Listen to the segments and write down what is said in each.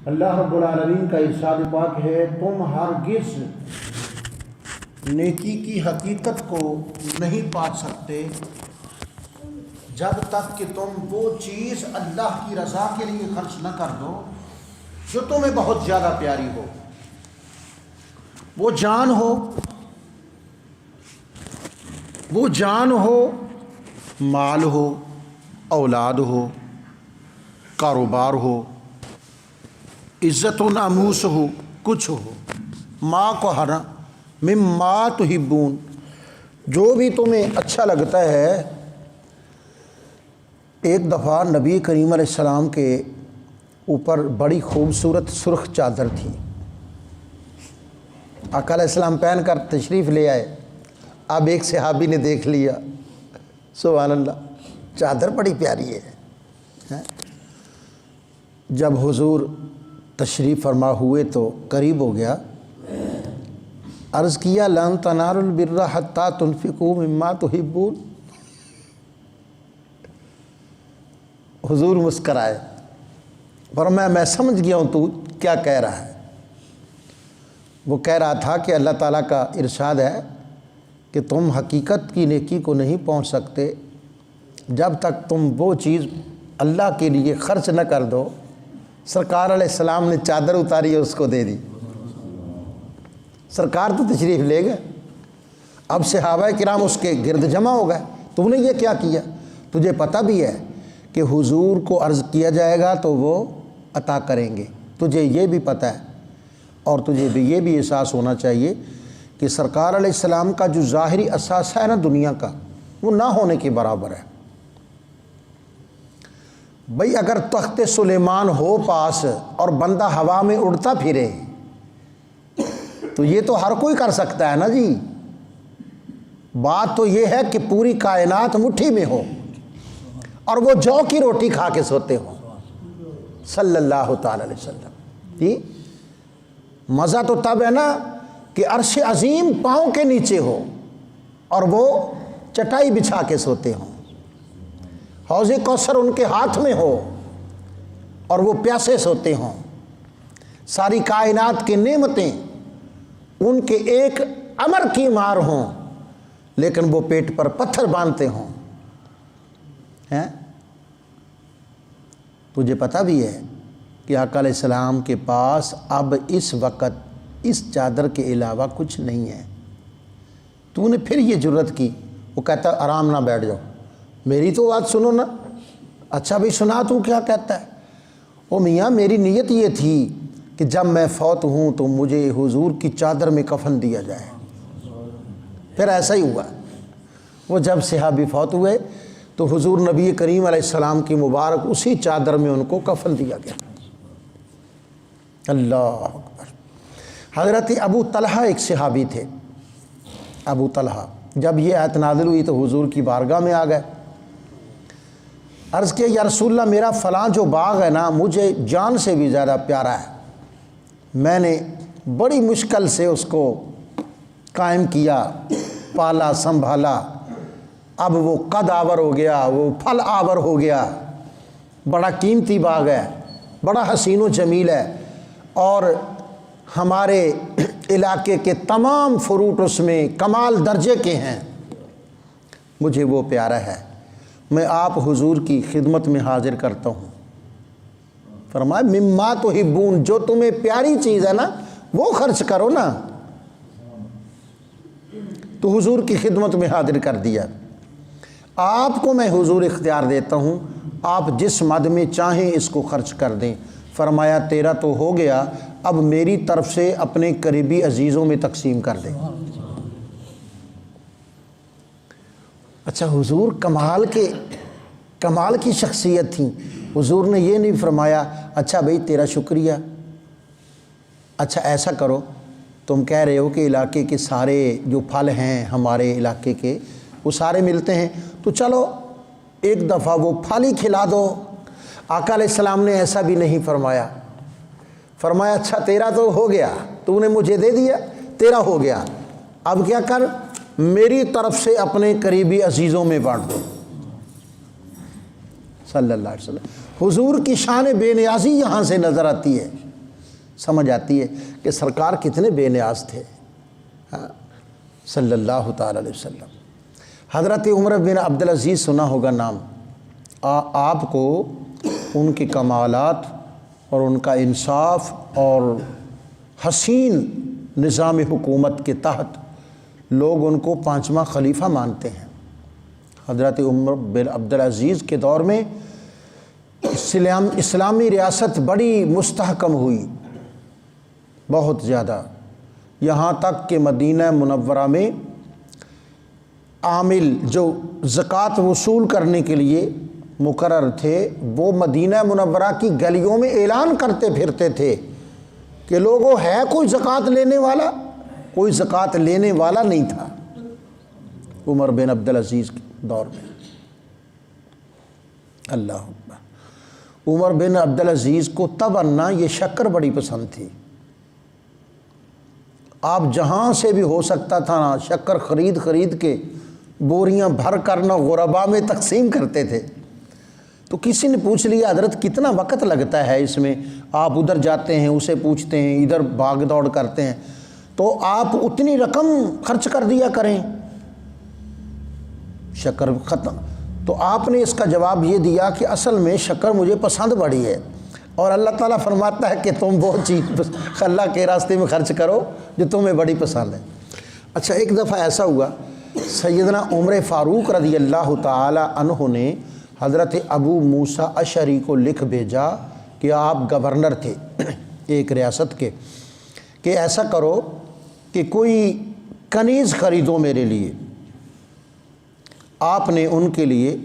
اللہ رب العالمین کا ارشاد پاک ہے، تم ہرگز نیکی کی حقیقت کو نہیں پا سکتے جب تک کہ تم وہ چیز اللہ کی رضا کے لیے خرچ نہ کر دو جو تمہیں بہت زیادہ پیاری ہو، وہ جان ہو، مال ہو، اولاد ہو، کاروبار ہو، عزت و ناموس ہو، کچھ ہو، ماں کو ہرا مما تحبون، جو بھی تمہیں اچھا لگتا ہے۔ ایک دفعہ نبی کریم علیہ السلام کے اوپر بڑی خوبصورت سرخ چادر تھی، آقا علیہ السلام پہن کر تشریف لے آئے۔ اب ایک صحابی نے دیکھ لیا، سبحان اللہ، چادر بڑی پیاری ہے۔ جب حضور تشریف فرما ہوئے تو قریب ہو گیا، عرض کیا لن تنالوا البر حتی تنفقوا مما تحبون۔ حضور مسکرائے، فرمایا میں سمجھ گیا ہوں تو کیا کہہ رہا ہے۔ وہ کہہ رہا تھا کہ اللہ تعالیٰ کا ارشاد ہے کہ تم حقیقت کی نیکی کو نہیں پہنچ سکتے جب تک تم وہ چیز اللہ کے لیے خرچ نہ کر دو۔ سرکار علیہ السلام نے چادر اتاری اور اس کو دے دی، سرکار تو تشریف لے گئے، اب صحابہ کرام اس کے گرد جمع ہو گئے، تم نے یہ کیا کیا؟ تجھے پتہ بھی ہے کہ حضور کو عرض کیا جائے گا تو وہ عطا کریں گے، تجھے یہ بھی پتہ ہے، اور تجھے بھی یہ بھی احساس ہونا چاہیے کہ سرکار علیہ السلام کا جو ظاہری اثاثہ ہے نا دنیا کا، وہ نہ ہونے کے برابر ہے۔ بھئی اگر تخت سلیمان ہو پاس اور بندہ ہوا میں اڑتا پھرے تو یہ تو ہر کوئی کر سکتا ہے نا جی۔ بات تو یہ ہے کہ پوری کائنات مٹھی میں ہو اور وہ جو کی روٹی کھا کے سوتے ہوں، صلی اللہ تعالی علیہ وسلم۔ جی مزہ تو تب ہے نا کہ عرش عظیم پاؤں کے نیچے ہو اور وہ چٹائی بچھا کے سوتے ہوں، حوض کوثر ان کے ہاتھ میں ہو اور وہ پیاسے سوتے ہوں، ساری کائنات کی نعمتیں ان کے ایک امر کی مار ہوں لیکن وہ پیٹ پر پتھر باندھتے ہوں۔ تجھے پتہ بھی ہے کہ آقا علیہ السلام کے پاس اب اس وقت اس چادر کے علاوہ کچھ نہیں ہے، تو نے پھر یہ جرت کی؟ وہ کہتا ہے آرام نہ بیٹھ جاؤ، میری تو بات سنو نا۔ اچھا بھی سنا، تو کیا کہتا ہے؟ او میاں میری نیت یہ تھی کہ جب میں فوت ہوں تو مجھے حضور کی چادر میں کفن دیا جائے۔ پھر ایسا ہی ہوا، وہ جب صحابی فوت ہوئے تو حضور نبی کریم علیہ السلام کی مبارک اسی چادر میں ان کو کفن دیا گیا۔ اللہ اکبر۔ حضرت ابو طلحہ ایک صحابی تھے، ابو طلحہ، جب یہ آیت نازل ہوئی تو حضور کی بارگاہ میں آ گئے، عرض کیا یا رسول اللہ میرا فلاں جو باغ ہے نا مجھے جان سے بھی زیادہ پیارا ہے، میں نے بڑی مشکل سے اس کو قائم کیا، پالا سنبھالا، اب وہ قد آور ہو گیا، وہ پھل آور ہو گیا، بڑا قیمتی باغ ہے، بڑا حسین و جمیل ہے، اور ہمارے علاقے کے تمام فروٹ اس میں کمال درجے کے ہیں، مجھے وہ پیارا ہے، میں آپ حضور کی خدمت میں حاضر کرتا ہوں۔ فرمایا مما تحبون، جو تمہیں پیاری چیز ہے نا وہ خرچ کرو نا۔ تو حضور کی خدمت میں حاضر کر دیا، آپ کو میں حضور اختیار دیتا ہوں، آپ جس مد میں چاہیں اس کو خرچ کر دیں۔ فرمایا تیرا تو ہو گیا، اب میری طرف سے اپنے قریبی عزیزوں میں تقسیم کر دیں۔ اچھا حضور کمال کی شخصیت تھی، حضور نے یہ نہیں فرمایا اچھا بھئی تیرا شکریہ، اچھا ایسا کرو، تم کہہ رہے ہو کہ علاقے کے سارے جو پھل ہیں ہمارے علاقے کے وہ سارے ملتے ہیں، تو چلو ایک دفعہ وہ پھل ہی کھلا دو۔ آقا علیہ السلام نے ایسا بھی نہیں فرمایا، فرمایا اچھا تیرا تو ہو گیا، تو نے مجھے دے دیا، تیرا ہو گیا، اب کیا کر، میری طرف سے اپنے قریبی عزیزوں میں بانٹ دو۔ صلی اللہ علیہ وسلم۔ حضور کی شان بے نیازی یہاں سے نظر آتی ہے۔ سمجھ آتی ہے کہ سرکار کتنے بے نیاز تھے صلی اللہ تعالی علیہ وسلم۔ حضرت عمر بن عبدالعزیز سنا ہوگا نام، آپ کو ان کے کمالات اور ان کا انصاف اور حسین نظام حکومت کے تحت لوگ ان کو 5واں خلیفہ مانتے ہیں۔ حضرت عمر بن عبدالعزیز کے دور میں اسلامی ریاست بڑی مستحکم ہوئی، بہت زیادہ، یہاں تک کہ مدینہ منورہ میں عامل جو زکوٰۃ وصول کرنے کے لیے مقرر تھے وہ مدینہ منورہ کی گلیوں میں اعلان کرتے پھرتے تھے کہ لوگوں ہے کوئی زکوٰۃ لینے والا؟ کوئی زکوٰۃ لینے والا نہیں تھا عمر بن عبدالعزیز کے دور میں۔ اللہ اکبر۔ عمر بن عبدالعزیز کو تبنا یہ شکر بڑی پسند تھی، آپ جہاں سے بھی ہو سکتا تھا نا شکر خرید کے بوریاں بھر کر نہ غربا میں تقسیم کرتے تھے۔ تو کسی نے پوچھ لیا حضرت کتنا وقت لگتا ہے اس میں، آپ ادھر جاتے ہیں اسے پوچھتے ہیں، ادھر بھاگ دوڑ کرتے ہیں، تو آپ اتنی رقم خرچ کر دیا کریں شکر ختم۔ تو آپ نے اس کا جواب یہ دیا کہ اصل میں شکر مجھے پسند بڑی ہے، اور اللہ تعالیٰ فرماتا ہے کہ تم وہ چیز اللہ کے راستے میں خرچ کرو جو تمہیں بڑی پسند ہے۔ اچھا، ایک دفعہ ایسا ہوا، سیدنا عمر فاروق رضی اللہ تعالی عنہ نے حضرت ابو موسیٰ اشعری کو لکھ بھیجا کہ آپ گورنر تھے ایک ریاست کے، کہ ایسا کرو کہ کوئی کنیز خریدو میرے لیے۔ آپ نے ان کے لیے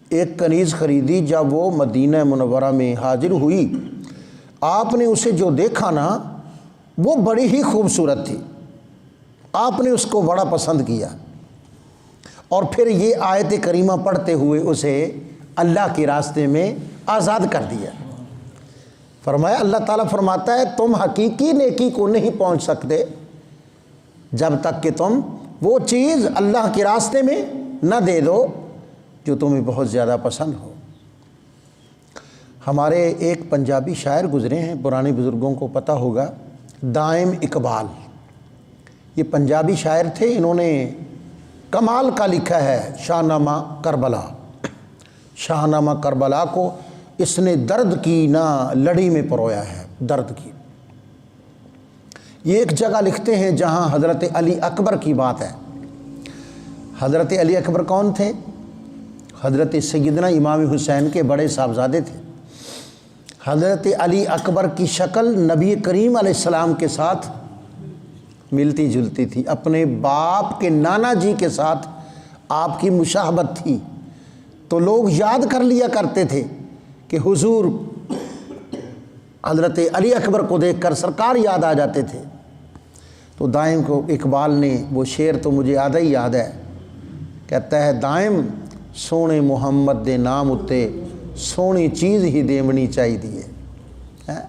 ایک کنیز خریدی۔ جب وہ مدینہ منورہ میں حاضر ہوئی، آپ نے اسے جو دیکھا نا وہ بڑی ہی خوبصورت تھی، آپ نے اس کو بڑا پسند کیا، اور پھر یہ آیت کریمہ پڑھتے ہوئے اسے اللہ کے راستے میں آزاد کر دیا۔ فرمایا، اللہ تعالیٰ فرماتا ہے تم حقیقی نیکی کو نہیں پہنچ سکتے جب تک کہ تم وہ چیز اللہ کے راستے میں نہ دے دو جو تمہیں بہت زیادہ پسند ہو۔ ہمارے ایک پنجابی شاعر گزرے ہیں، پرانے بزرگوں کو پتہ ہوگا، دائم اقبال۔ یہ پنجابی شاعر تھے، انہوں نے کمال کا لکھا ہے شاہ نامہ کربلا۔ شاہ نامہ کربلا کو اس نے درد کی نہ لڑی میں پرویا ہے، درد کی۔ یہ ایک جگہ لکھتے ہیں جہاں حضرت علی اکبر کی بات ہے۔ حضرت علی اکبر کون تھے؟ حضرت سیدنا امام حسین کے بڑے صاحبزادے تھے۔ حضرت علی اکبر کی شکل نبی کریم علیہ السلام کے ساتھ ملتی جلتی تھی، اپنے باپ کے نانا جی کے ساتھ آپ کی مشابہت تھی، تو لوگ یاد کر لیا کرتے تھے کہ حضور حضرت علی اکبر کو دیکھ کر سرکار یاد آ جاتے تھے۔ تو دائم کو اقبال نے وہ شعر تو مجھے آدھا ہی یاد ہے، کہتا ہے دائم سونے محمد دے نام اتے سونی چیز ہی دیونی چاہیے ہے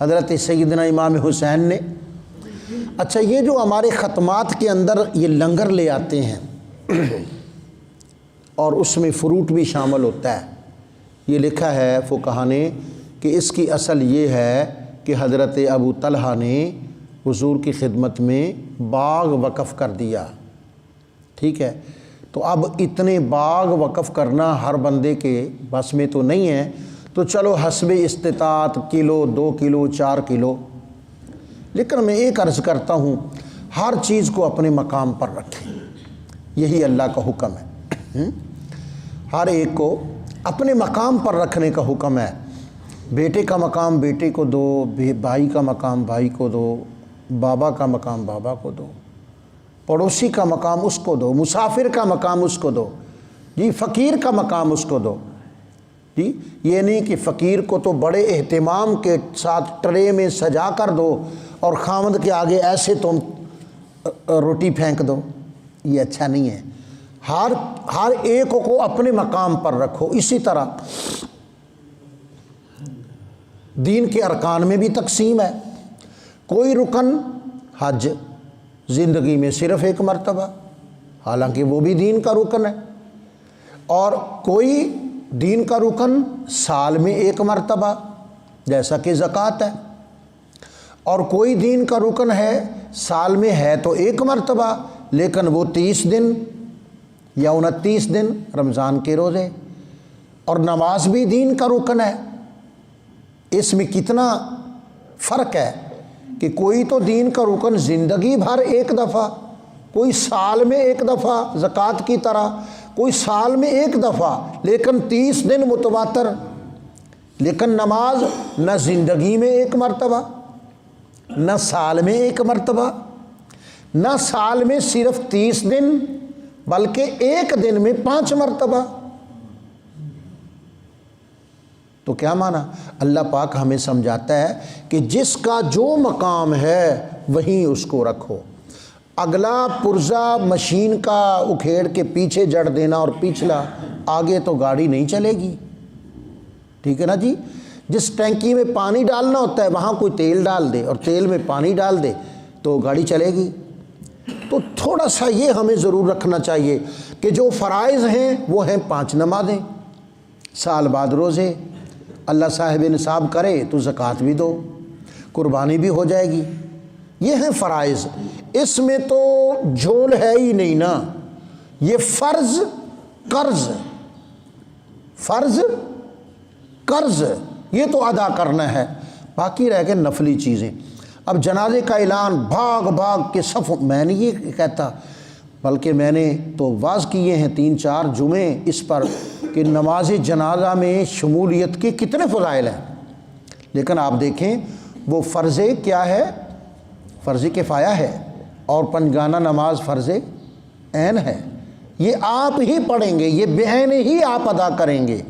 حضرت سیدنا امام حسین نے۔ اچھا، یہ جو ہمارے ختمات کے اندر یہ لنگر لے آتے ہیں اور اس میں فروٹ بھی شامل ہوتا ہے، یہ لکھا ہے فقہا نے کہ اس کی اصل یہ ہے کہ حضرت ابو طلحہ نے حضور کی خدمت میں باغ وقف کر دیا، ٹھیک ہے؟ تو اب اتنے باغ وقف کرنا ہر بندے کے بس میں تو نہیں ہے، تو چلو حسب استطاعت کلو 2 کلو 4 کلو، لیکن میں ایک عرض کرتا ہوں ہر چیز کو اپنے مقام پر رکھیں، یہی اللہ کا حکم ہے۔ ہر ایک کو اپنے مقام پر رکھنے کا حکم ہے۔ بیٹے کا مقام بیٹے کو دو، بھائی کا مقام بھائی کو دو، بابا کا مقام بابا کو دو، پڑوسی کا مقام اس کو دو، مسافر کا مقام اس کو دو، جی فقیر کا مقام اس کو دو۔ جی یہ نہیں کہ فقیر کو تو بڑے اہتمام کے ساتھ ٹرے میں سجا کر دو اور خاوند کے آگے ایسے تم روٹی پھینک دو، یہ اچھا نہیں ہے۔ ہر ایک کو اپنے مقام پر رکھو۔ اسی طرح دین کے ارکان میں بھی تقسیم ہے۔ کوئی رکن حج زندگی میں صرف 1 مرتبہ، حالانکہ وہ بھی دین کا رکن ہے، اور کوئی دین کا رکن سال میں 1 مرتبہ، جیسا کہ زکوٰۃ ہے۔ اور کوئی دین کا رکن ہے سال میں ہے تو ایک مرتبہ، لیکن وہ 30 دن یا 29 دن رمضان کے روزے، اور نماز بھی دین کا رکن ہے۔ اس میں کتنا فرق ہے کہ کوئی تو دین کا رکن زندگی بھر ایک دفعہ، کوئی سال میں ایک دفعہ زکوٰۃ کی طرح، کوئی سال میں ایک دفعہ لیکن 30 دن متواتر، لیکن نماز نہ زندگی میں ایک مرتبہ، نہ سال میں ایک مرتبہ، نہ سال میں صرف 30 دن بلکہ ایک دن میں 5 مرتبہ۔ تو کیا مانا؟ اللہ پاک ہمیں سمجھاتا ہے کہ جس کا جو مقام ہے وہیں اس کو رکھو۔ اگلا پرزہ مشین کا اکھیڑ کے پیچھے جڑ دینا اور پچھلا آگے، تو گاڑی نہیں چلے گی، ٹھیک ہے نا جی؟ جس ٹینکی میں پانی ڈالنا ہوتا ہے وہاں کوئی تیل ڈال دے اور تیل میں پانی ڈال دے تو گاڑی چلے گی۔ تو تھوڑا سا یہ ہمیں ضرور رکھنا چاہیے کہ جو فرائض ہیں وہ ہیں 5 نمازیں، سال بعد روزے، اللہ صاحب نصاب کرے تو زکوٰۃ بھی دو، قربانی بھی ہو جائے گی، یہ ہیں فرائض۔ اس میں تو جھول ہے ہی نہیں نا، یہ فرض قرض یہ تو ادا کرنا ہے، باقی رہ گئے نفلی چیزیں۔ اب جنازے کا اعلان بھاگ کے صف، میں نہیں یہ کہتا، بلکہ میں نے تو واعظ کیے ہیں 3-4 جمعے اس پر کہ نماز جنازہ میں شمولیت کے کتنے فضائل ہیں، لیکن آپ دیکھیں وہ فرض کیا ہے؟ فرض کفایہ ہے، اور 5 گانہ نماز فرض عین ہے۔ یہ آپ ہی پڑھیں گے، یہ بعین ہی آپ ادا کریں گے،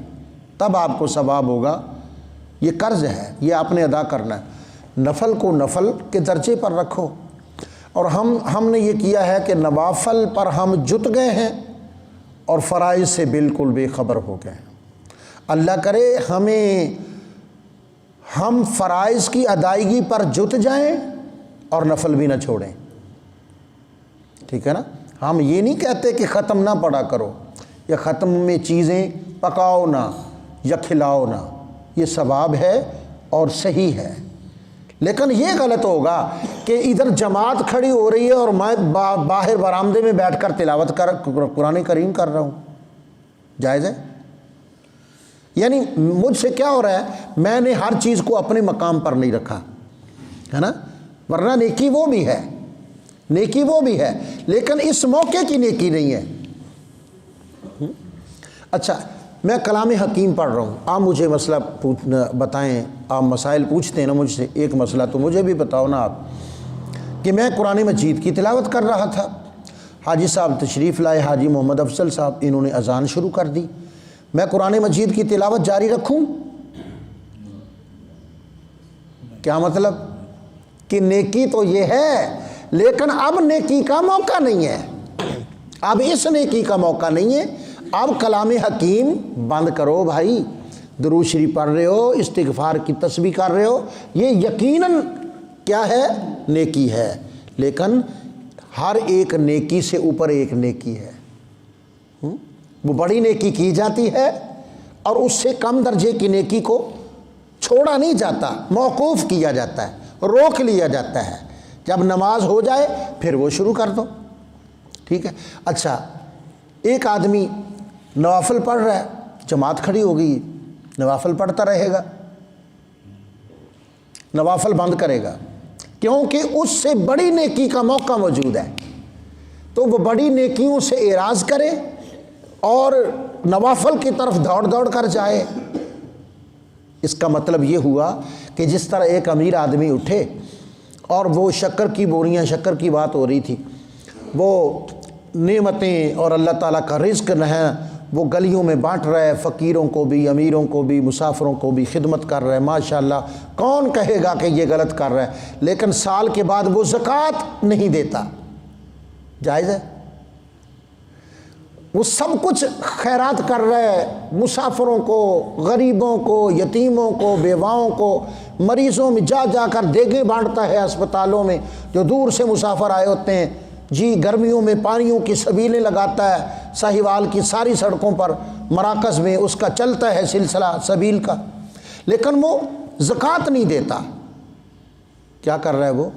تب آپ کو ثواب ہوگا۔ یہ قرض ہے، یہ آپ نے ادا کرنا ہے۔ نفل کو نفل کے درجے پر رکھو، اور ہم نے یہ کیا ہے کہ نوافل پر ہم جت گئے ہیں اور فرائض سے بالکل بے خبر ہو گئے ہیں۔ اللہ کرے ہم فرائض کی ادائیگی پر جت جائیں اور نفل بھی نہ چھوڑیں، ٹھیک ہے نا؟ ہم یہ نہیں کہتے کہ ختم نہ پڑا کرو، یا ختم میں چیزیں پکاؤ نہ یا کھلاؤ نہ، یہ ثواب ہے اور صحیح ہے، لیکن یہ غلط ہوگا کہ ادھر جماعت کھڑی ہو رہی ہے اور میں باہر برآمدے میں بیٹھ کر تلاوت قرآن کریم کر رہا ہوں، جائز ہے؟ یعنی مجھ سے کیا ہو رہا ہے؟ میں نے ہر چیز کو اپنے مقام پر نہیں رکھا ہے نا، ورنہ نیکی وہ بھی ہے، نیکی وہ بھی ہے، لیکن اس موقع کی نیکی نہیں ہے۔ اچھا، میں کلام حکیم پڑھ رہا ہوں، آپ مجھے مسئلہ بتائیں، آپ مسائل پوچھتے ہیں نا مجھ سے، ایک مسئلہ تو مجھے بھی بتاؤ نا آپ، کہ میں قرآن مجید کی تلاوت کر رہا تھا، حاجی صاحب تشریف لائے، حاجی محمد افضل صاحب، انہوں نے اذان شروع کر دی، میں قرآن مجید کی تلاوت جاری رکھوں؟ کیا مطلب؟ کہ نیکی تو یہ ہے، لیکن اب نیکی کا موقع نہیں ہے، اب اس نیکی کا موقع نہیں ہے، اب کلام حکیم بند کرو بھائی، درود شریف پڑھ رہے ہو، استغفار کی تسبیح کر رہے ہو، یہ یقیناً کیا ہے؟ نیکی ہے، لیکن ہر ایک نیکی سے اوپر ایک نیکی ہے، وہ بڑی نیکی کی جاتی ہے اور اس سے کم درجے کی نیکی کو چھوڑا نہیں جاتا، موقوف کیا جاتا ہے، روک لیا جاتا ہے، جب نماز ہو جائے پھر وہ شروع کر دو، ٹھیک ہے؟ اچھا، ایک آدمی نوافل پڑھ رہا ہے، جماعت کھڑی ہو گئی، نوافل پڑھتا رہے گا، نوافل بند کرے گا، کیونکہ اس سے بڑی نیکی کا موقع موجود ہے، تو وہ بڑی نیکیوں سے اعراض کرے اور نوافل کی طرف دوڑ کر جائے۔ اس کا مطلب یہ ہوا کہ جس طرح ایک امیر آدمی اٹھے اور وہ شکر کی بوریاں، شکر کی بات ہو رہی تھی، وہ نعمتیں اور اللہ تعالیٰ کا رزق نہ ہے، وہ گلیوں میں بانٹ رہا ہے، فقیروں کو بھی، امیروں کو بھی، مسافروں کو بھی خدمت کر رہا ہے، ماشاءاللہ، کون کہے گا کہ یہ غلط کر رہا ہے؟ لیکن سال کے بعد وہ زکوٰۃ نہیں دیتا، جائز ہے؟ وہ سب کچھ خیرات کر رہا ہے، مسافروں کو، غریبوں کو، یتیموں کو، بیواؤں کو، مریضوں میں جا کر دیگیں بانٹتا ہے، اسپتالوں میں جو دور سے مسافر آئے ہوتے ہیں، جی گرمیوں میں پانیوں کی سبیلیں لگاتا ہے، ساہیوال کی ساری سڑکوں پر، مراکز میں اس کا چلتا ہے سلسلہ سبیل کا، لیکن وہ زکوٰۃ نہیں دیتا، کیا کر رہا ہے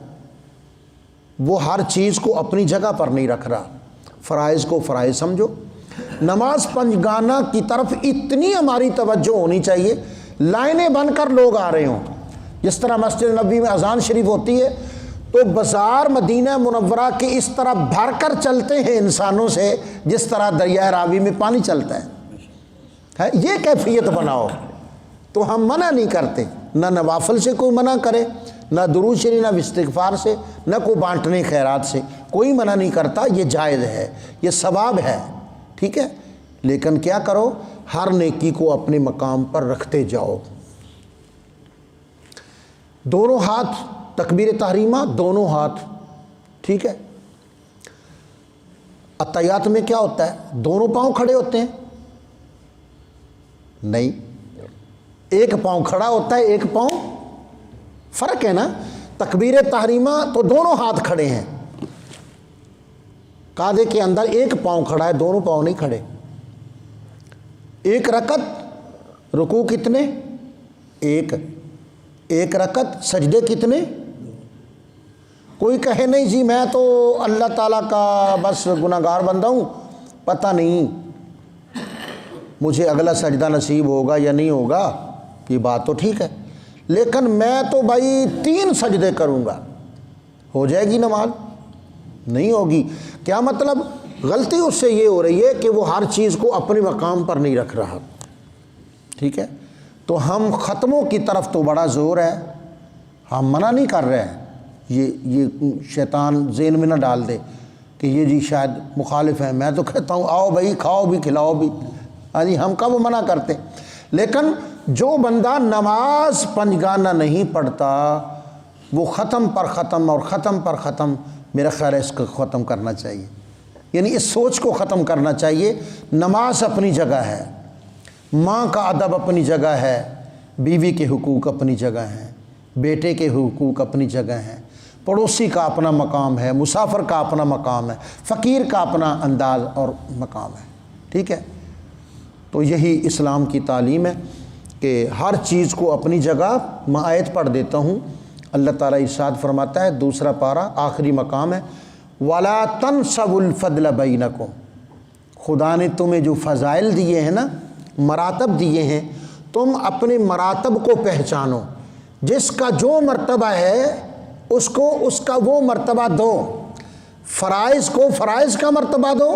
وہ ہر چیز کو اپنی جگہ پر نہیں رکھ رہا. فرائض کو فرائض سمجھو. نماز پنجگانہ کی طرف اتنی ہماری توجہ ہونی چاہیے، لائنیں بن کر لوگ آ رہے ہوں. جس طرح مسجد نبوی میں اذان شریف ہوتی ہے تو بازار مدینہ منورہ کے اس طرح بھر کر چلتے ہیں انسانوں سے جس طرح دریائے راوی میں پانی چلتا ہے. یہ کیفیت بناؤ. تو ہم منع نہیں کرتے، نہ نوافل سے کوئی منع کرے، نہ درود شریف، نہ استغفار سے، نہ کوئی بانٹنے خیرات سے، کوئی منع نہیں کرتا. یہ جائز ہے، یہ ثواب ہے، ٹھیک ہے. لیکن کیا کرو، ہر نیکی کو اپنے مقام پر رکھتے جاؤ. دونوں ہاتھ تکبیر تحریمہ، دونوں ہاتھ، ٹھیک ہے. اتحیات میں کیا ہوتا ہے، دونوں پاؤں کھڑے ہوتے ہیں؟ نہیں، ایک پاؤں کھڑا ہوتا ہے، ایک پاؤں، فرق ہے نا. تکبیر تحریمہ تو دونوں ہاتھ کھڑے ہیں، قاعدے کے اندر ایک پاؤں کھڑا ہے، دونوں پاؤں نہیں کھڑے. ایک رکعت رکوع کتنے؟ ایک رکعت سجدے کتنے؟ کوئی کہے نہیں جی میں تو اللہ تعالیٰ کا بس گناہگار بندہ ہوں، پتہ نہیں مجھے اگلا سجدہ نصیب ہوگا یا نہیں ہوگا. یہ بات تو ٹھیک ہے، لیکن میں تو بھائی 3 سجدے کروں گا، ہو جائے گی نماز؟ نہیں ہوگی. کیا مطلب؟ غلطی اس سے یہ ہو رہی ہے کہ وہ ہر چیز کو اپنے مقام پر نہیں رکھ رہا، ٹھیک ہے. تو ہم ختموں کی طرف تو بڑا زور ہے، ہم منع نہیں کر رہے ہیں. یہ شیطان ذہن میں نہ ڈال دے کہ یہ جی شاید مخالف ہیں. میں تو کہتا ہوں آؤ بھائی، کھاؤ بھی کھلاؤ بھی. ہاں جی، ہم کب منع کرتے. لیکن جو بندہ نماز پنجگانہ نہیں پڑھتا وہ ختم پر ختم اور ختم پر ختم، میرا خیال ہے اس کو ختم کرنا چاہیے. یعنی اس سوچ کو ختم کرنا چاہیے. نماز اپنی جگہ ہے، ماں کا ادب اپنی جگہ ہے، بیوی کے حقوق اپنی جگہ ہیں، بیٹے کے حقوق اپنی جگہ ہیں، پڑوسی کا اپنا مقام ہے، مسافر کا اپنا مقام ہے، فقیر کا اپنا انداز اور مقام ہے، ٹھیک ہے. تو یہی اسلام کی تعلیم ہے کہ ہر چیز کو اپنی جگہ. میں آیت پڑھ دیتا ہوں. اللہ تعالیٰ ارشاد فرماتا ہے، 2 پارہ آخری مقام ہے، وَلَا تَنْسَوُا الْفَضْلَ بَيْنَكُمْ. خدا نے تمہیں جو فضائل دیے ہیں نا، مراتب دیے ہیں، تم اپنے مراتب کو پہچانو. جس کا جو مرتبہ ہے اس کو اس کا وہ مرتبہ دو. فرائض کو فرائض کا مرتبہ دو،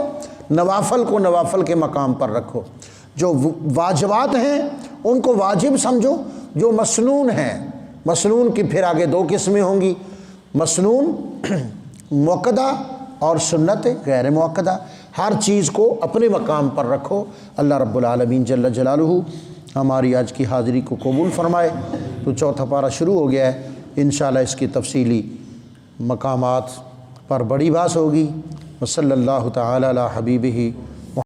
نوافل کو نوافل کے مقام پر رکھو. جو واجبات ہیں ان کو واجب سمجھو. جو مسنون ہیں، مسنون کی پھر آگے 2 قسمیں ہوں گی، مسنون موقدہ اور سنت غیر موقدہ. ہر چیز کو اپنے مقام پر رکھو. اللہ رب العالمین جل جلالہ ہماری آج کی حاضری کو قبول فرمائے. تو 4 پارہ شروع ہو گیا ہے، انشاءاللہ اس کی تفصیلی مقامات پر بڑی بحث ہوگی. وصلی اللہ تعالی علی حبیبہ